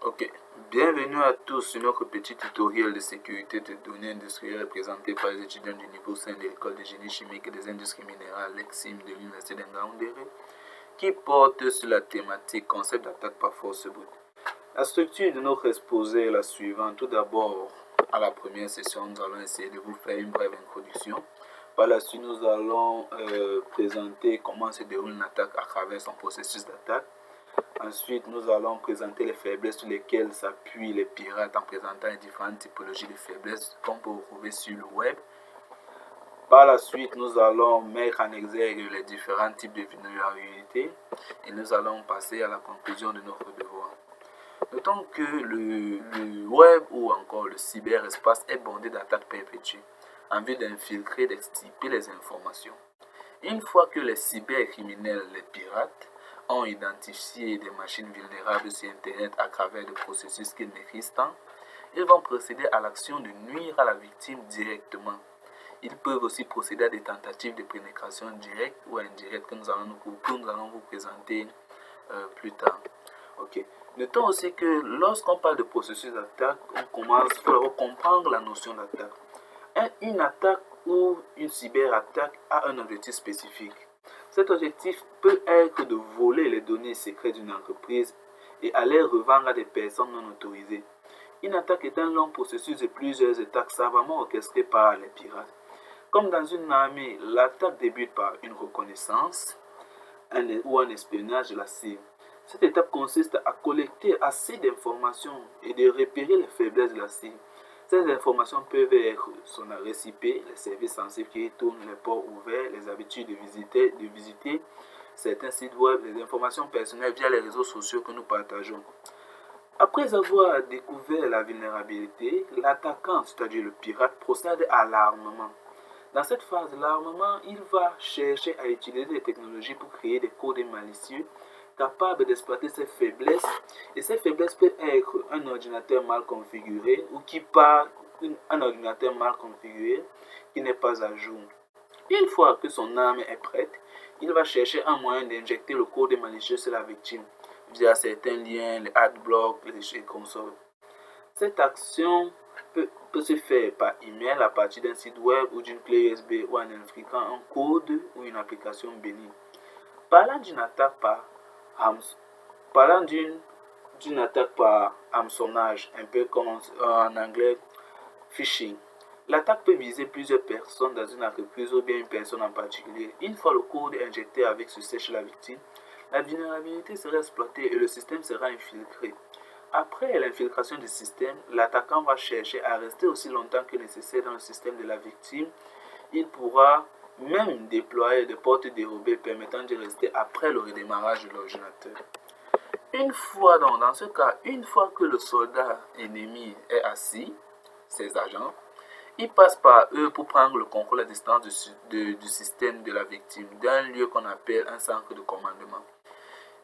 Ok, bienvenue à tous sur notre petit tutoriel de sécurité de données industrielles présenté par les étudiants du niveau 5 de l'école de génie chimique et des industries minérales, l'EXIM de l'université d'Ngaoundéré, qui porte sur la thématique concept d'attaque par force brute. La structure de notre exposé est la suivante. Tout d'abord, à la première session, nous allons essayer de vous faire une brève introduction. Par la suite, nous allons présenter comment se déroule une attaque à travers son processus d'attaque. Ensuite, nous allons présenter les faiblesses sur lesquelles s'appuient les pirates en présentant les différentes typologies de faiblesses qu'on peut retrouver sur le web. Par la suite, nous allons mettre en exergue les différents types de vulnérabilités et nous allons passer à la conclusion de notre devoir. Notons que le web ou encore le cyberespace est bondé d'attaques perpétuées en vue d'infiltrer et d'extirper les informations. Une fois que les cybercriminels, les pirates, ont identifié des machines vulnérables sur Internet à travers des processus qu'ils maîtrisent tant, ils vont procéder à l'action de nuire à la victime directement. Ils peuvent aussi procéder à des tentatives de pénétration directe ou indirecte que nous allons vous présenter plus tard. Ok. Notons aussi que lorsqu'on parle de processus d'attaque, il faut comprendre la notion d'attaque. Une attaque ou une cyberattaque a un objectif spécifique. Cet objectif peut être de voler les données secrètes d'une entreprise et aller revendre à des personnes non autorisées. Une attaque est un long processus de plusieurs étapes savamment orchestrées par les pirates. Comme dans une armée, l'attaque débute par une reconnaissance ou un espionnage de la cible. Cette étape consiste à collecter assez d'informations et de repérer les faiblesses de la cible. Ces informations peuvent être son adresse IP, les services sensibles qui tournent, les ports ouverts, les habitudes de visiter certains sites web, les informations personnelles via les réseaux sociaux que nous partageons. Après avoir découvert la vulnérabilité, l'attaquant, c'est-à-dire le pirate, procède à l'armement. Dans cette phase, l'armement, il va chercher à utiliser des technologies pour créer des codes malicieux capables d'exploiter ces faiblesses. Et ces faiblesses peuvent être un ordinateur mal configuré ou un ordinateur mal configuré qui n'est pas à jour. Une fois que son arme est prête, il va chercher un moyen d'injecter le code malicieux sur la victime via certains liens, les adblocks, les consoles. Cette action peut se faire par email à partir d'un site web ou d'une clé USB ou en infiltrant un code ou une application bénigne. Parlant d'une attaque par hameçonnage, un peu comme en anglais phishing, l'attaque peut viser plusieurs personnes dans une entreprise ou bien une personne en particulier. Une fois le code injecté avec succès chez la victime, la vulnérabilité sera exploitée et le système sera infiltré. Après l'infiltration du système, l'attaquant va chercher à rester aussi longtemps que nécessaire dans le système de la victime. Il pourra même déployer des portes dérobées permettant de rester après le redémarrage de l'ordinateur. Dans ce cas, une fois que le soldat ennemi est assis, ses agents, il passe par eux pour prendre le contrôle à distance du système de la victime, d'un lieu qu'on appelle un centre de commandement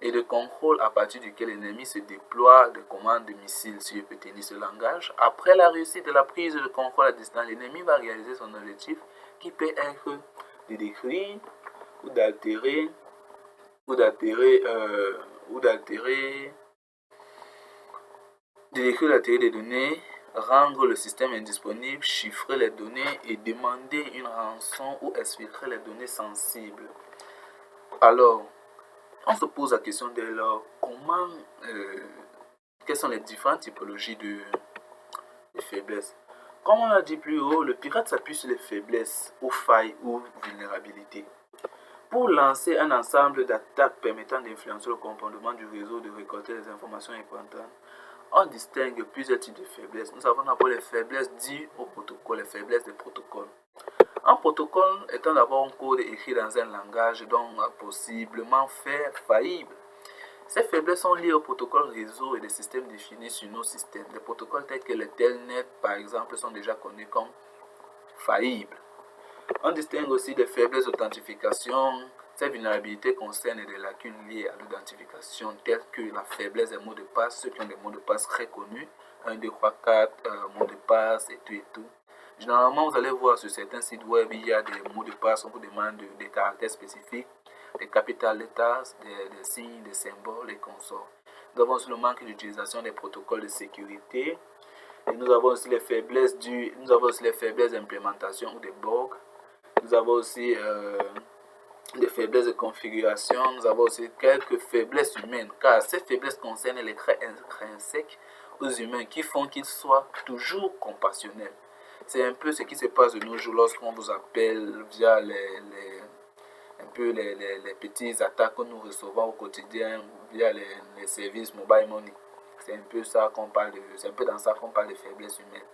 et de contrôle à partir duquel l'ennemi se déploie des commandes de missiles, si je peux tenir ce langage. Après la réussite de la prise de contrôle à distance, l'ennemi va réaliser son objectif qui peut être de détruire ou d'altérer des données, rendre le système indisponible, chiffrer les données et demander une rançon ou exfiltrer les données sensibles. Alors, on se pose la question dès lors, quelles sont les différentes typologies de faiblesses. Comme on l'a dit plus haut, le pirate s'appuie sur les faiblesses ou failles ou vulnérabilités pour lancer un ensemble d'attaques permettant d'influencer le comportement du réseau, de récolter les informations importantes. On distingue plusieurs types de faiblesses. Nous avons d'abord les faiblesses dues au protocole, les faiblesses des protocoles. Un protocole étant d'abord un code écrit dans un langage donc possiblement faillible. Ces faiblesses sont liées au protocole réseau et des systèmes définis sur nos systèmes. Des protocoles tels que les telnet, par exemple, sont déjà connus comme faillibles. On distingue aussi des faiblesses d'authentification. Ces vulnérabilités concernent des lacunes liées à l'identification, telles que la faiblesse des mots de passe, ceux qui ont des mots de passe très connus, 1, 2, 3, 4, mots de passe et tout et tout. Généralement, vous allez voir sur certains sites web, il y a des mots de passe, on vous demande des caractères spécifiques, des capital letters, des signes, des symboles et consorts. Nous avons aussi le manque d'utilisation des protocoles de sécurité. Et nous avons aussi les faiblesses d'implémentation ou des bugs. Nous avons aussi des faiblesses de configuration. Nous avons aussi quelques faiblesses humaines, car ces faiblesses concernent les traits intrinsèques aux humains qui font qu'ils soient toujours compassionnels. C'est un peu ce qui se passe de nos jours lorsqu'on vous appelle via les petites attaques que nous recevons au quotidien via les services mobile money. C'est un peu ça qu'on parle c'est un peu dans ça qu'on parle de faiblesses humaines.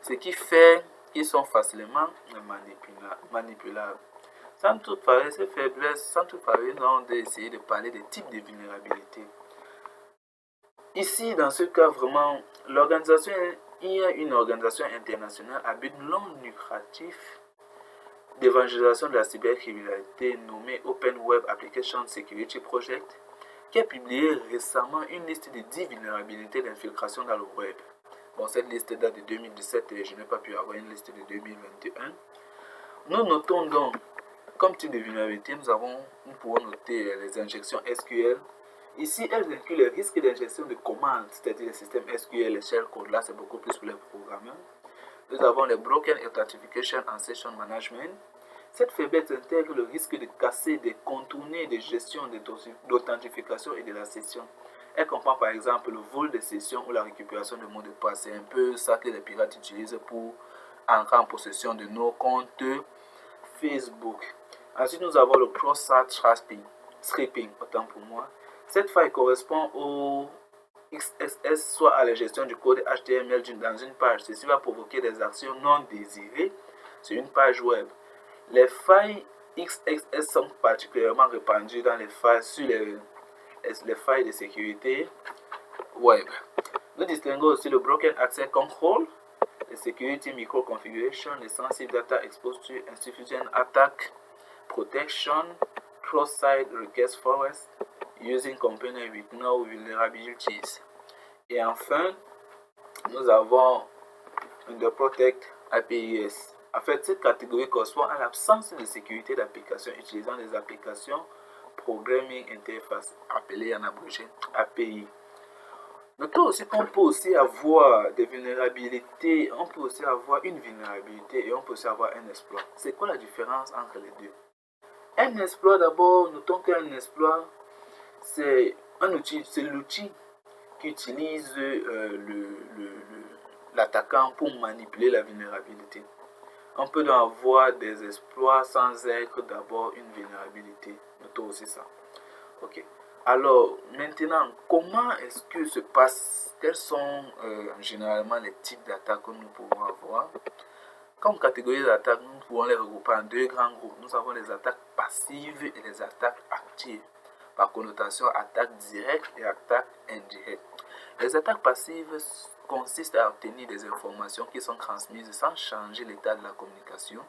Ce qui fait qu'ils sont facilement manipulables. Sans toute parler, ces faiblesses, sans toute parler, nous allons essayer de parler des types de vulnérabilité. Ici, dans ce cas, vraiment, il y a une organisation internationale à but non lucratif d'évangélisation de la cybercriminalité nommée Open Web Application Security Project, qui a publié récemment une liste de 10 vulnérabilités d'infiltration dans le web. Bon, cette liste date de 2017 et je n'ai pas pu avoir une liste de 2021. Nous notons donc, comme type de vulnérabilité, nous pouvons noter les injections SQL. Ici, elles incluent les risques d'injection de commandes, c'est-à-dire les systèmes SQL, les shellcode. Là, c'est beaucoup plus pour les programmeurs. Nous avons les Broken Authentication and Session Management. Cette faiblesse intègre le risque de casser, de contourner des gestions d'authentification et de la session. Elle comprend par exemple le vol de session ou la récupération de mots de passe. C'est un peu ça que les pirates utilisent pour entrer en possession de nos comptes Facebook. Ensuite, nous avons le cross-site stripping, autant pour moi. Cette faille correspond au XSS, soit à la gestion du code HTML dans une page. Ceci va provoquer des actions non désirées sur une page web. Les failles XSS sont particulièrement répandues dans les failles sur les failles de sécurité web. Nous distinguons aussi le Broken Access Control, le Security Micro-Configuration, le Sensitive Data Exposed to Insufficient Attack Protection, Cross-Site Request Forest, Using Component with No Vulnerabilities. Et enfin, nous avons The Protect APIs. En fait, cette catégorie correspond à l'absence de sécurité d'application utilisant des applications Programming Interface, appelées en abrégé API. Notons aussi qu'on peut aussi avoir des vulnérabilités, on peut aussi avoir une vulnérabilité et on peut aussi avoir un exploit. C'est quoi la différence entre les deux? Un exploit, d'abord, notons qu'un exploit, c'est l'outil qui utilise l'attaquant pour manipuler la vulnérabilité. On peut donc avoir des exploits sans être d'abord une vulnérabilité. Notons aussi ça. Ok. Alors, maintenant, comment est-ce que se passe? Quels sont généralement les types d'attaques que nous pouvons avoir? Comme catégorie d'attaques, nous pouvons les regrouper en deux grands groupes. Nous avons les attaques passives et les attaques actives. Par connotation, attaques directes et attaques indirectes. Les attaques passives consistent à obtenir des informations qui sont transmises sans changer l'état de la communication.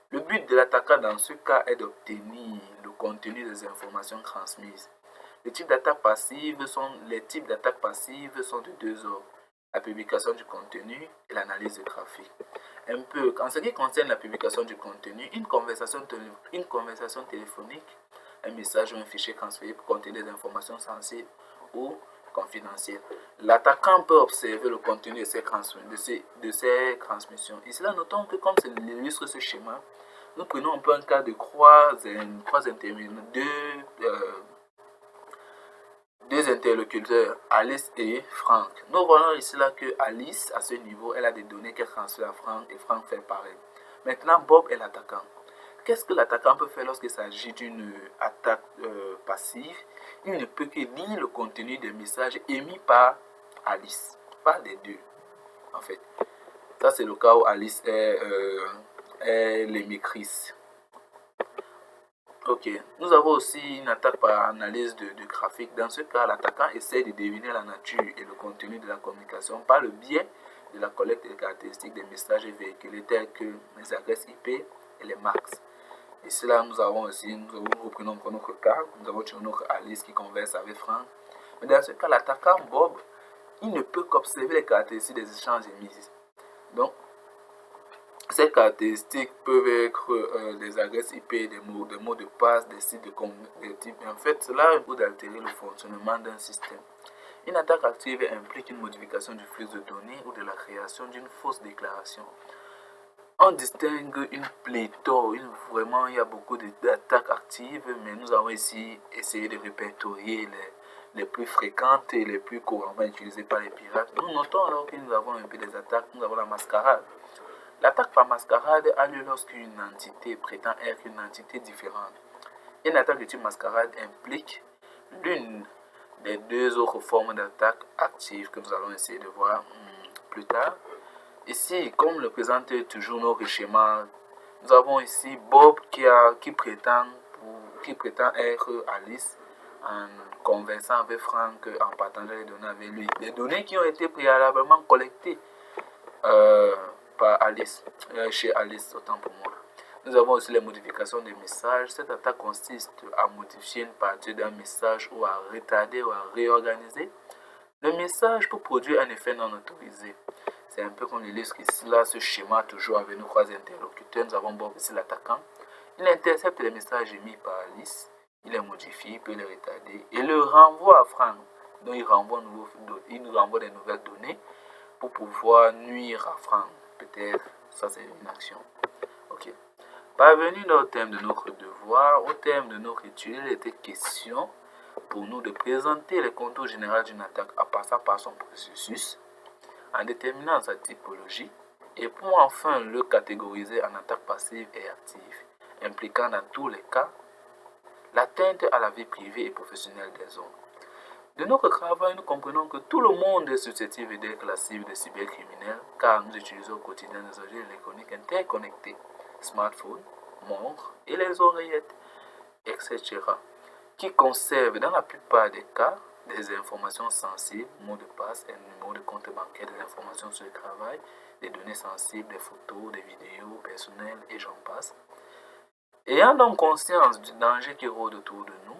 Le but de l'attaquant dans ce cas est d'obtenir le contenu des informations transmises. Les types d'attaques passives sont de deux ordres: la publication du contenu et l'analyse du trafic. Un peu, en ce qui concerne la publication du contenu, une conversation téléphonique, un message ou un fichier transféré peut contenir des informations sensibles ou confidentielles. L'attaquant peut observer le contenu de ces transmissions. Ici, là, notons que comme c'est illustre ce schéma, nous prenons un peu un cas de deux interlocuteurs, Alice et Franck. Nous voyons ici là que Alice, à ce niveau, elle a des données qu'elle transfère à Franck et Franck fait pareil. Maintenant, Bob est l'attaquant. Qu'est-ce que l'attaquant peut faire lorsqu'il s'agit d'une attaque passive? Il ne peut que lire le contenu des messages émis par Alice, pas les deux, en fait. Ça, c'est le cas où Alice est l'émettrice. Ok, nous avons aussi une attaque par analyse de trafic. Dans ce cas, l'attaquant essaie de deviner la nature et le contenu de la communication par le biais de la collecte des caractéristiques des messages véhiculés tels que les adresses IP et les marques. Ici là, nous reprenons notre cas, nous avons notre Alice qui converse avec Franck. Mais dans ce cas, l'attaquant Bob, il ne peut qu'observer les caractéristiques des échanges émises. Donc, Ces caractéristiques peuvent être des adresses IP, des mots de passe, des sites de type. En fait, cela peut altérer le fonctionnement d'un système. Une attaque active implique une modification du flux de données ou de la création d'une fausse déclaration. On distingue une pléthore, vraiment il y a beaucoup d'attaques actives, mais nous avons ici essayé de répertorier les plus fréquentes et les plus couramment utilisées par les pirates. Nous notons alors que nous avons un peu des attaques, nous avons la mascarade. L'attaque par mascarade a lieu lorsqu'une entité prétend être une entité différente. Une attaque de type mascarade implique l'une des deux autres formes d'attaque actives que nous allons essayer de voir plus tard. Ici, comme le présente toujours notre schéma, nous avons ici Bob qui prétend être Alice en conversant avec Frank, en partageant les données avec lui. Les données qui ont été préalablement collectées par Alice, chez Alice, autant pour moi. Nous avons aussi les modifications des messages. Cette attaque consiste à modifier une partie d'un message ou à retarder ou à réorganiser le message pour produire un effet non autorisé. C'est un peu comme l'illustre ici, là, ce schéma toujours avec nos trois interlocuteurs. Nous avons Bob ici l'attaquant. Il intercepte les messages émis par Alice, il les modifie, il peut les retarder et le renvoie à Frank. Donc il nous renvoie des nouvelles données pour pouvoir nuire à Frank. Peut-être, ça c'est une action. Ok. Parvenu au thème de notre devoir, au thème de notre étude, il était question pour nous de présenter les contours généraux d'une attaque en passant par son processus, en déterminant sa typologie, et pour enfin le catégoriser en attaque passive et active, impliquant dans tous les cas l'atteinte à la vie privée et professionnelle des hommes. De notre travail, nous comprenons que tout le monde est susceptible d'être la cible des cybercriminels, car nous utilisons au quotidien des objets électroniques interconnectés, smartphones, montres et les oreillettes, etc., qui conservent dans la plupart des cas des informations sensibles, mots de passe, et numéros de compte bancaire, des informations sur le travail, des données sensibles, des photos, des vidéos personnelles et j'en passe. Ayant donc conscience du danger qui rôde autour de nous,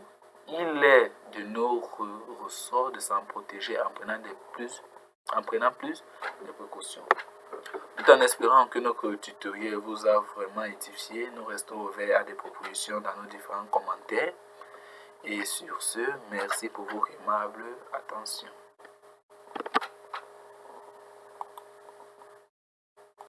il est de notre ressort de s'en protéger en prenant plus de précautions. Tout en espérant que notre tutoriel vous a vraiment édifié, nous restons ouverts à des propositions dans nos différents commentaires. Et sur ce, merci pour votre aimable attention.